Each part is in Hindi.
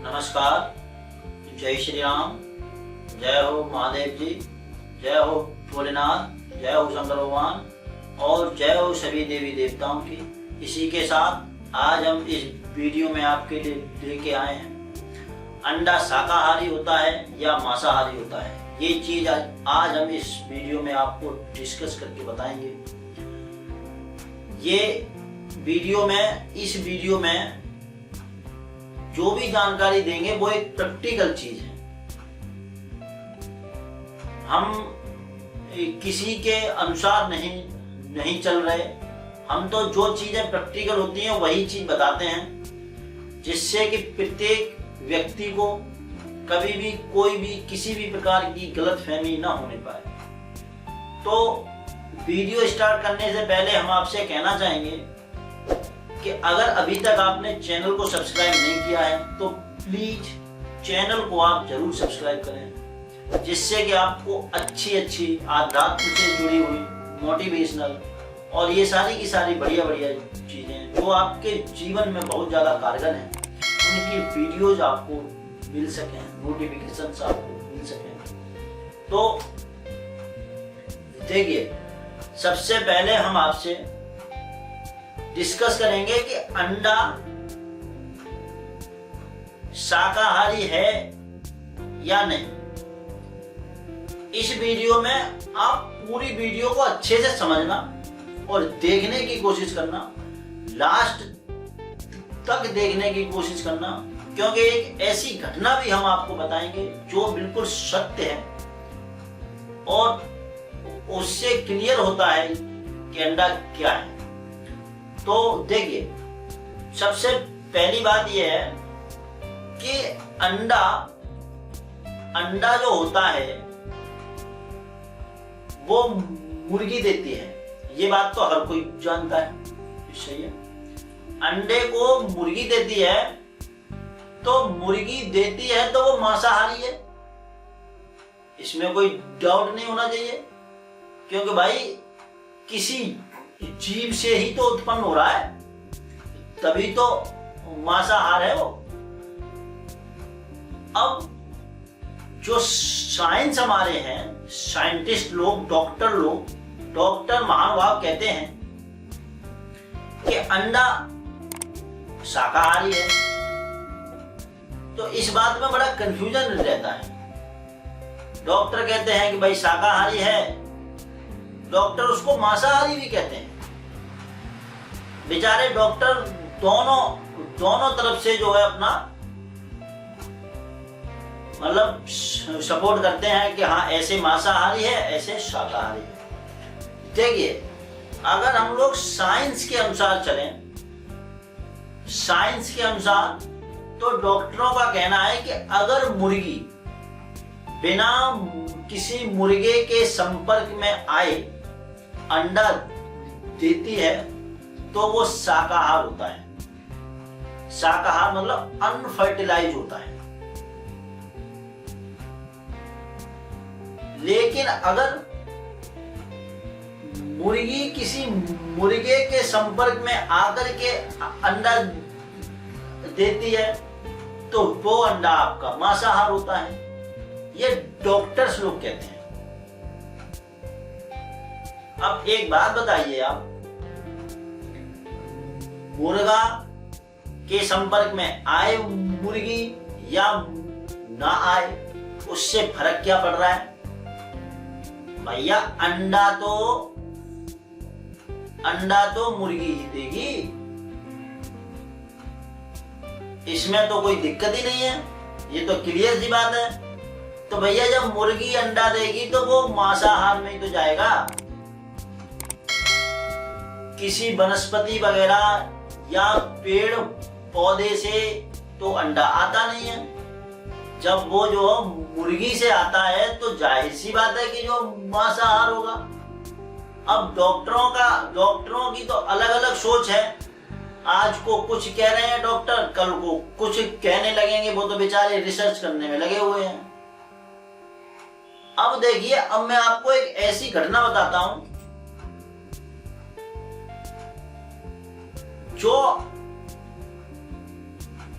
नमस्कार। जय श्री राम। जय हो महादेव जी। जय हो भोलेनाथ। जय हो शंकर भगवान और जय हो सभी देवी देवताओं की। इसी के साथ आज हम इस वीडियो में आपके लिए लेके आए हैं, अंडा शाकाहारी होता है या मांसाहारी होता है। ये चीज आज हम इस वीडियो में आपको डिस्कस करके बताएंगे। इस वीडियो में जो भी जानकारी देंगे वो एक प्रैक्टिकल चीज है। हम किसी के अनुसार नहीं चल रहे। हम तो जो चीजें प्रैक्टिकल होती हैं वही चीज बताते हैं, जिससे कि प्रत्येक व्यक्ति को कभी भी कोई भी किसी भी प्रकार की गलतफहमी ना होने पाए। तो वीडियो स्टार्ट करने से पहले हम आपसे कहना चाहेंगे कि अगर अभी तक आपने चैनल को सब्सक्राइब नहीं किया है तो प्लीज चैनल को आप जरूर सब्सक्राइब करें, जिससे कि आपको अच्छी आध्यात्म से जुड़ी हुई मोटिवेशनल और ये सारी की सारी बढ़िया चीजें जो आपके जीवन में बहुत ज्यादा कारगर हैं, उनकी वीडियोज आपको मिल सकें, नोटिफिकेशन आपको मिल सकें। तो देखिए, सबसे पहले हम आपसे डिस्कस करेंगे कि अंडा शाकाहारी है या नहीं। इस वीडियो में आप पूरी वीडियो को अच्छे से समझना और देखने की कोशिश करना, लास्ट तक देखने की कोशिश करना, क्योंकि एक ऐसी घटना भी हम आपको बताएंगे जो बिल्कुल सत्य है और उससे क्लियर होता है कि अंडा क्या है। तो देखिए, सबसे पहली बात यह है कि अंडा जो होता है वो मुर्गी देती है। ये बात तो हर कोई जानता है, सही है। अंडे को मुर्गी देती है, तो मुर्गी देती है तो वो मांसाहारी है, इसमें कोई डाउट नहीं होना चाहिए, क्योंकि भाई किसी जीव से ही तो उत्पन्न हो रहा है, तभी तो मांसाहार है वो। अब जो साइंस हमारे हैं, साइंटिस्ट लोग, डॉक्टर महानुभाव कहते हैं कि अंडा शाकाहारी है। तो इस बात में बड़ा कंफ्यूजन रहता है। डॉक्टर कहते हैं कि भाई शाकाहारी है, डॉक्टर उसको मांसाहारी भी कहते हैं। बेचारे डॉक्टर दोनों तरफ से जो है अपना मतलब सपोर्ट करते हैं कि हाँ ऐसे मांसाहारी है, ऐसे शाकाहारी है। देखिए, अगर हम लोग साइंस के अनुसार चलें, साइंस के अनुसार, तो डॉक्टरों का कहना है कि अगर मुर्गी बिना किसी मुर्गे के संपर्क में आए अंडा देती है तो वो शाकाहार होता है। शाकाहार मतलब अनफर्टिलाइज होता है। लेकिन अगर मुर्गी किसी मुर्गे के संपर्क में आकर के अंडा देती है तो वो अंडा आपका मांसाहार होता है। ये डॉक्टर्स लोग कहते हैं। अब एक बात बताइए, आप मुर्गा के संपर्क में आए मुर्गी या ना आए, उससे फर्क क्या पड़ रहा है? भैया अंडा तो मुर्गी ही देगी, इसमें तो कोई दिक्कत ही नहीं है, ये तो क्लियर सी बात है। तो भैया जब मुर्गी अंडा देगी तो वो मांसाहार में ही तो जाएगा। किसी वनस्पति वगैरह या पेड़ पौधे से तो अंडा आता नहीं है। जब वो जो मुर्गी से आता है तो जाहिर सी बात है कि जो मांसाहार होगा। अब डॉक्टरों की तो अलग अलग सोच है। आज को कुछ कह रहे हैं डॉक्टर, कल को कुछ कहने लगेंगे। वो तो बेचारे रिसर्च करने में लगे हुए हैं। अब देखिए, अब मैं आपको एक ऐसी घटना बताता हूं जो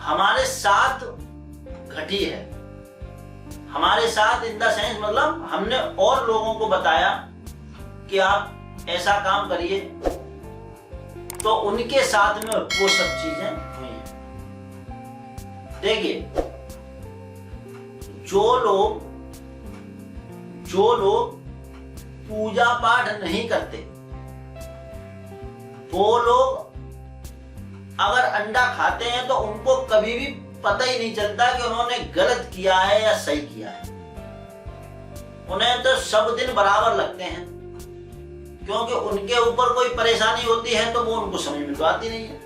हमारे साथ घटी है हमारे साथ, इन द सेंस मतलब हमने और लोगों को बताया कि आप ऐसा काम करिए, तो उनके साथ में वो सब चीजें हुई हैं। देखिए, जो लोग पूजा पाठ नहीं करते, वो लोग अगर अंडा खाते हैं तो उनको कभी भी पता ही नहीं चलता कि उन्होंने गलत किया है या सही किया है। उन्हें तो सब दिन बराबर लगते हैं, क्योंकि उनके ऊपर कोई परेशानी होती है तो वो उनको समझ में तो आती नहीं है।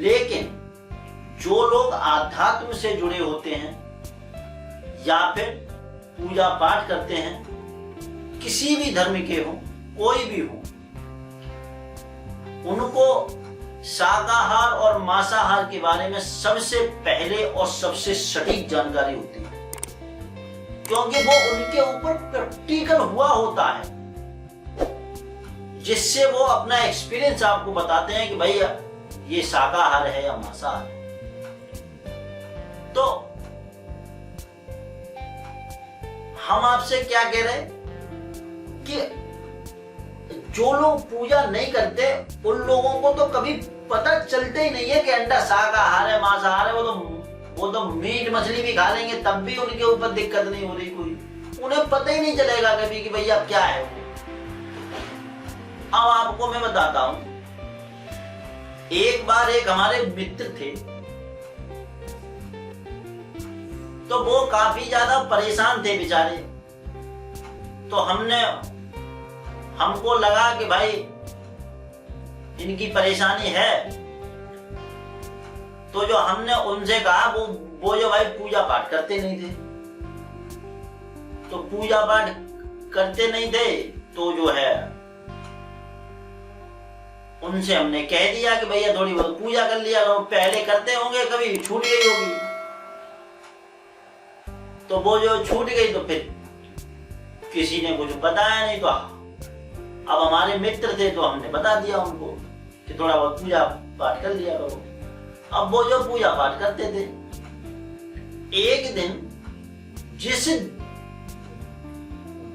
लेकिन जो लोग आध्यात्म से जुड़े होते हैं या फिर पूजा पाठ करते हैं, किसी भी धर्म के हो, कोई भी हो, उनको शाकाहार और मांसाहार के बारे में सबसे पहले और सबसे सटीक जानकारी होती है, क्योंकि वो उनके ऊपर प्रैक्टिकल हुआ होता है, जिससे वो अपना एक्सपीरियंस आपको बताते हैं कि भाई ये शाकाहार है या मांसाहार है। तो हम आपसे क्या कह रहे हैं कि जो लोग पूजा नहीं करते उन लोगों को तो कभी पता चलते ही नहीं है कि अंडा शाकाहार है मांसाहार है। वो तो मीट मछली भी खा लेंगे, तब भी उनके ऊपर दिक्कत नहीं हो रही कोई, उन्हें पता ही नहीं चलेगा कभी कि भैया क्या है। अब आपको मैं बताता हूं, एक बार एक हमारे मित्र थे, तो वो काफी ज्यादा परेशान थे बेचारे। तो हमको लगा कि भाई इनकी परेशानी है, तो जो हमने उनसे कहा वो जो भाई पूजा पाठ करते नहीं थे, तो पूजा पाठ करते नहीं थे तो जो है उनसे हमने कह दिया कि भैया थोड़ी बहुत पूजा कर लिया करो, पहले करते होंगे, कभी छूट गई होगी। तो वो जो छूट गई तो फिर किसी ने कुछ बताया नहीं, तो अब हमारे मित्र थे तो हमने बता दिया उनको कि थोड़ा बहुत पूजा पाठ कर लिया करो। अब वो जो पूजा पाठ करते थे, एक दिन जिस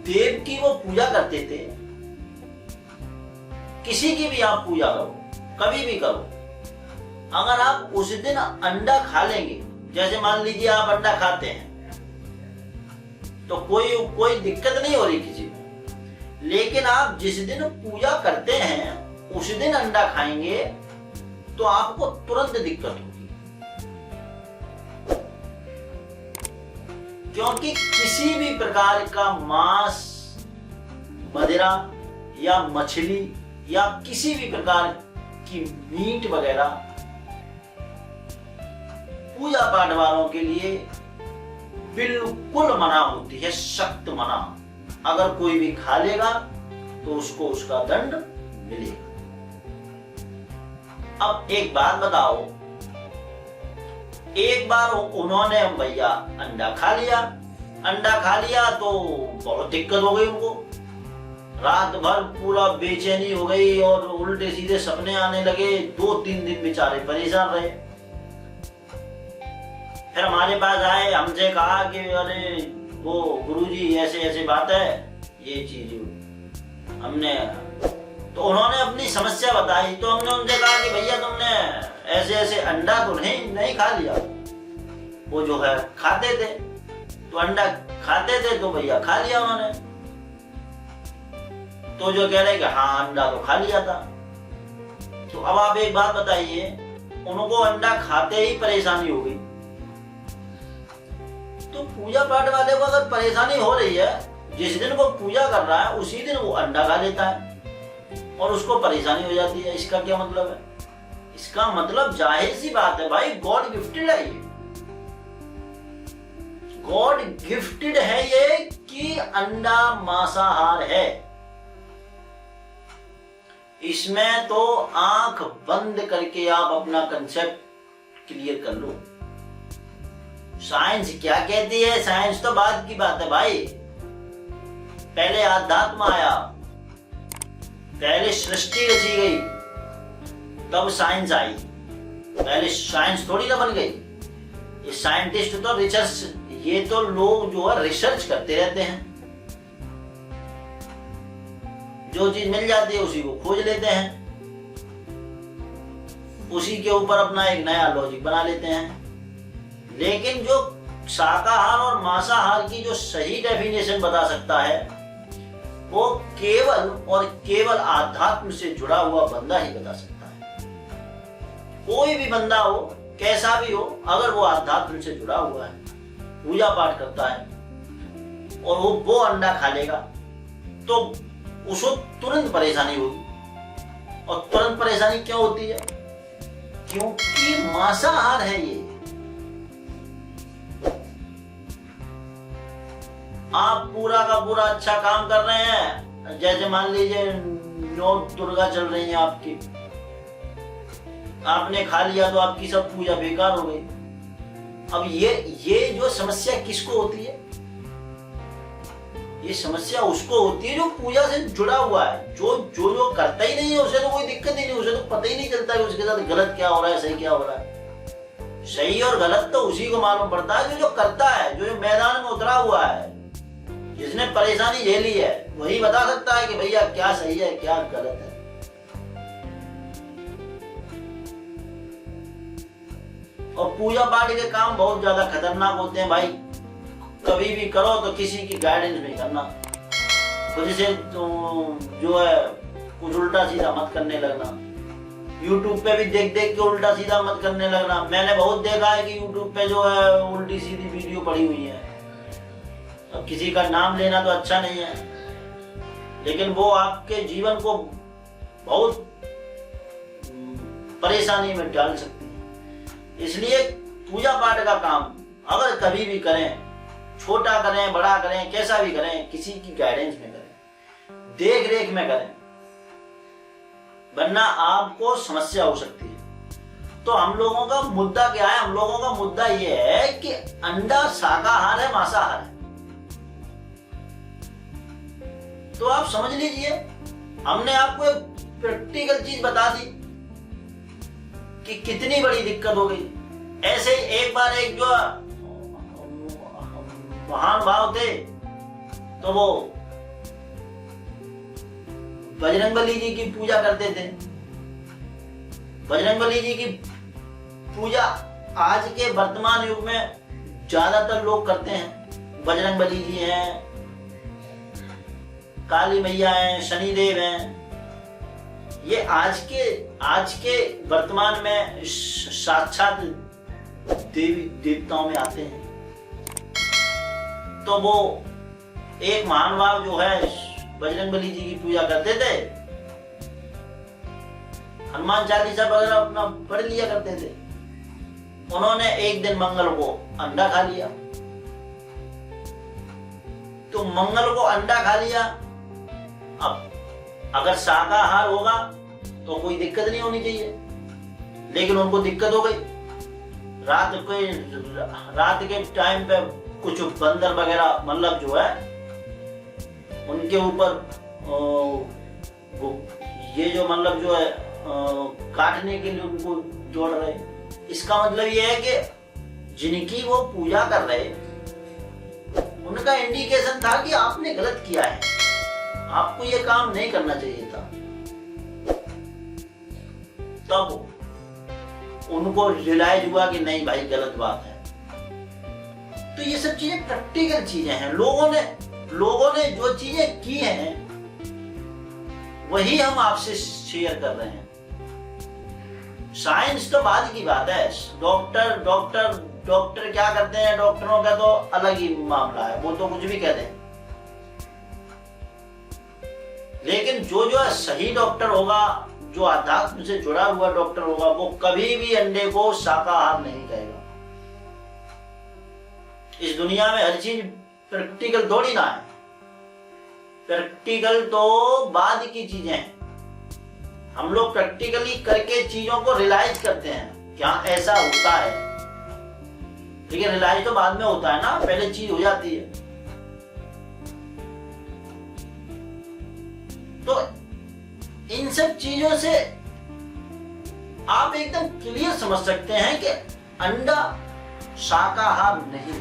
देव की वो पूजा करते थे, किसी की भी आप पूजा करो, कभी भी करो, अगर आप उस दिन अंडा खा लेंगे, जैसे मान लीजिए आप अंडा खाते हैं, तो कोई दिक्कत नहीं हो रही किसी को। लेकिन आप जिस दिन पूजा करते हैं उस दिन अंडा खाएंगे तो आपको तुरंत दिक्कत होगी, क्योंकि किसी भी प्रकार का मांस, मदिरा या मछली या किसी भी प्रकार की मीट वगैरह पूजा पाठ वालों के लिए बिल्कुल मना होती है, सख्त मना। अगर कोई भी खा लेगा तो उसको उसका दंड मिलेगा। अब एक बात बताओ, एक बार उन्होंने भैया अंडा खा लिया तो बहुत दिक्कत हो गई उनको, रात भर पूरा बेचैनी हो गई और उल्टे सीधे सपने आने लगे। 2-3 दिन बेचारे परेशान रहे। फिर हमारे पास आए, हमसे कहा कि अरे वो गुरुजी ऐसे ऐसे बात है, ये चीज हमने, तो उन्होंने अपनी समस्या बताई। तो हमने उनसे कहा कि भैया तुमने ऐसे ऐसे अंडा तो नहीं खा लिया। वो जो है खाते थे, तो अंडा खाते थे तो भैया खा लिया उन्होंने। तो जो कह रहे कि हाँ अंडा तो खा लिया था। तो अब आप एक बात बताइए, उनको अंडा खाते ही परेशानी हो गई, तो पूजा पाठ वाले को अगर परेशानी हो रही है, जिस दिन वो पूजा कर रहा है उसी दिन वो अंडा खा लेता है और उसको परेशानी हो जाती है, इसका क्या मतलब है? इसका मतलब जाहिर सी बात है भाई, गॉड गिफ्टेड है ये, गॉड गिफ्टेड है ये कि अंडा मांसाहार है। इसमें तो आंख बंद करके आप अपना कंसेप्ट क्लियर कर लो। साइंस क्या कहती है, साइंस तो बाद की बात है भाई। पहले आध्यात्म आया, पहले सृष्टि रची गई, तब साइंस आई। पहले साइंस थोड़ी ना बन गई। ये साइंटिस्ट तो रिसर्च, ये तो लोग जो है रिसर्च करते रहते हैं, जो चीज मिल जाती है उसी को खोज लेते हैं, उसी के ऊपर अपना एक नया लॉजिक बना लेते हैं। लेकिन जो शाकाहार और मांसाहार की जो सही डेफिनेशन बता सकता है वो केवल और केवल आध्यात्म से जुड़ा हुआ बंदा ही बता सकता है। कोई भी बंदा हो, कैसा भी हो, अगर वो आध्यात्म से जुड़ा हुआ है, पूजा पाठ करता है और वो अंडा खा लेगा तो उसको तुरंत परेशानी होगी। और तुरंत परेशानी क्यों होती है? क्योंकि मांसाहार है ये। आप पूरा का पूरा अच्छा काम कर रहे हैं, जैसे मान लीजिए 9 दुर्गा चल रही है आपकी, आपने खा लिया तो आपकी सब पूजा बेकार हो गई। अब ये जो समस्या किसको होती है? ये समस्या उसको होती है जो पूजा से जुड़ा हुआ है। जो करता ही नहीं है उसे तो कोई दिक्कत ही नहीं, उसे तो पता ही नहीं चलता कि उसके साथ गलत क्या हो रहा है, सही क्या हो रहा है। सही और गलत तो उसी को मालूम पड़ता है जो करता है, जो मैदान में उतरा हुआ है, जिसने परेशानी झेली है, वही बता सकता है कि भैया क्या सही है क्या गलत है। और पूजा पाठ के काम बहुत ज्यादा खतरनाक होते हैं भाई। कभी भी करो तो किसी की गाइडेंस में करना, खुद से तो जो है कुछ उल्टा सीधा मत करने लगना। YouTube पे भी देख देख के उल्टा सीधा मत करने लगना। मैंने बहुत देखा है कि YouTube पे जो है उल्टी सीधी वीडियो पड़ी हुई है। अब किसी का नाम लेना तो अच्छा नहीं है, लेकिन वो आपके जीवन को बहुत परेशानी में डाल सकती है। इसलिए पूजा पाठ का काम अगर कभी भी करें, छोटा करें बड़ा करें कैसा भी करें, किसी की गाइडेंस में करें, देख रेख में करें, वरना आपको समस्या हो सकती है। तो हम लोगों का मुद्दा क्या है? हम लोगों का मुद्दा यह है कि अंडा शाकाहार है मांसाहार है। तो आप समझ लीजिए, हमने आपको एक प्रैक्टिकल चीज बता दी कि कितनी बड़ी दिक्कत हो गई। ऐसे ही एक बार एक जो महान भाव थे तो वो बजरंगबली जी की पूजा करते थे। बजरंगबली जी की पूजा आज के वर्तमान युग में ज्यादातर लोग करते हैं। बजरंगबली जी हैं, काली मैया हैं, शनिदेव हैं, ये आज के वर्तमान में साक्षात देवी देवताओं में आते हैं। तो वो एक महान भाव जो है बजरंगबली जी की पूजा करते थे, हनुमान चालीसा वगैरह अपना पढ़ लिया करते थे। उन्होंने एक दिन मंगल को अंडा खा लिया। तो मंगल को अंडा खा लिया। अब अगर शाकाहार होगा तो कोई दिक्कत नहीं होनी चाहिए, लेकिन उनको दिक्कत हो गई। रात के टाइम पे कुछ बंदर वगैरह मतलब जो है उनके ऊपर ये जो मतलब जो है काटने के लिए उनको जोड़ रहे। इसका मतलब ये है कि जिनकी वो पूजा कर रहे उनका इंडिकेशन था कि आपने गलत किया है, आपको ये काम नहीं करना चाहिए था। तब उनको रियलाइज हुआ कि नहीं भाई गलत बात है। तो ये सब चीजें प्रैक्टिकल चीजें हैं। लोगों ने जो चीजें की हैं वही हम आपसे शेयर कर रहे हैं। साइंस तो बाद की बात है। डॉक्टर क्या करते हैं, डॉक्टरों का तो अलग ही मामला है, वो तो कुछ भी कहते हैं। लेकिन जो है सही डॉक्टर होगा, जो अध्यात्म से जुड़ा हुआ डॉक्टर होगा, वो कभी भी अंडे को शाकाहार नहीं कहेगा। इस दुनिया में हर चीज प्रैक्टिकल थोड़ी ना है। प्रैक्टिकल तो बाद की चीजें हैं। हम लोग प्रैक्टिकली करके चीजों को रियलाइज करते हैं क्या ऐसा होता है, लेकिन रियलाइज तो बाद में होता है ना, पहले चीज हो जाती है। तो इन सब चीजों से आप एकदम क्लियर समझ सकते हैं कि अंडा शाकाहार नहीं,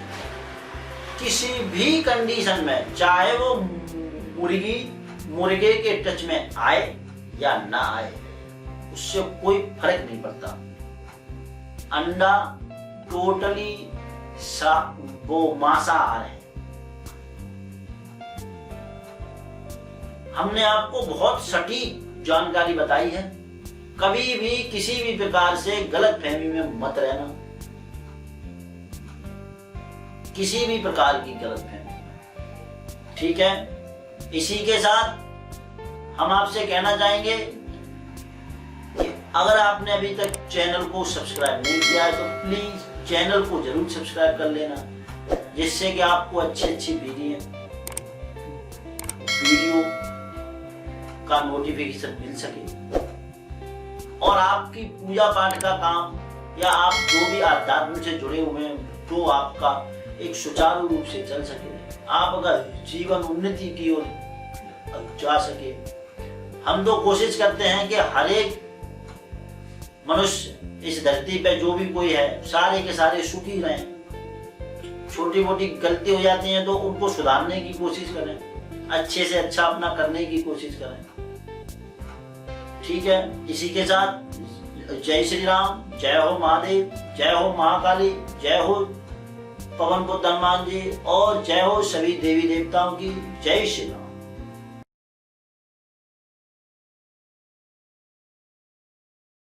किसी भी कंडीशन में, चाहे वो मुर्गे के टच में आए या ना आए, उससे कोई फर्क नहीं पड़ता। अंडा टोटली वो मांसाहार है। हमने आपको बहुत सटीक जानकारी बताई है। कभी भी किसी भी प्रकार से गलत फहमी में मत रहना, किसी भी प्रकार की गलत फहमी। ठीक है, इसी के साथ हम आपसे कहना चाहेंगे कि अगर आपने अभी तक चैनल को सब्सक्राइब नहीं किया है तो प्लीज चैनल को जरूर सब्सक्राइब कर लेना, जिससे कि आपको अच्छी वीडियो का नोटिफिकेशन मिल सके और आपकी पूजा पाठ का काम या आप जो भी आध्यात्म से जुड़े हुए हैं तो आपका एक सुचारू रूप से चल सके, आप अगर जीवन उन्नति की ओर जा सके। हम तो कोशिश करते हैं कि हर एक मनुष्य इस धरती पे जो भी कोई है सारे के सारे सुखी रहें। छोटी मोटी गलती हो जाती है तो उनको सुधारने की कोशिश करें, अच्छे से अच्छा अपना करने की कोशिश करें। ठीक है, इसी के साथ जय श्री राम, जय हो महादेव, जय हो महाकाली, जय हो पवन पुत्र हनुमान जी और जय हो सभी देवी देवताओं की। जय श्री राम।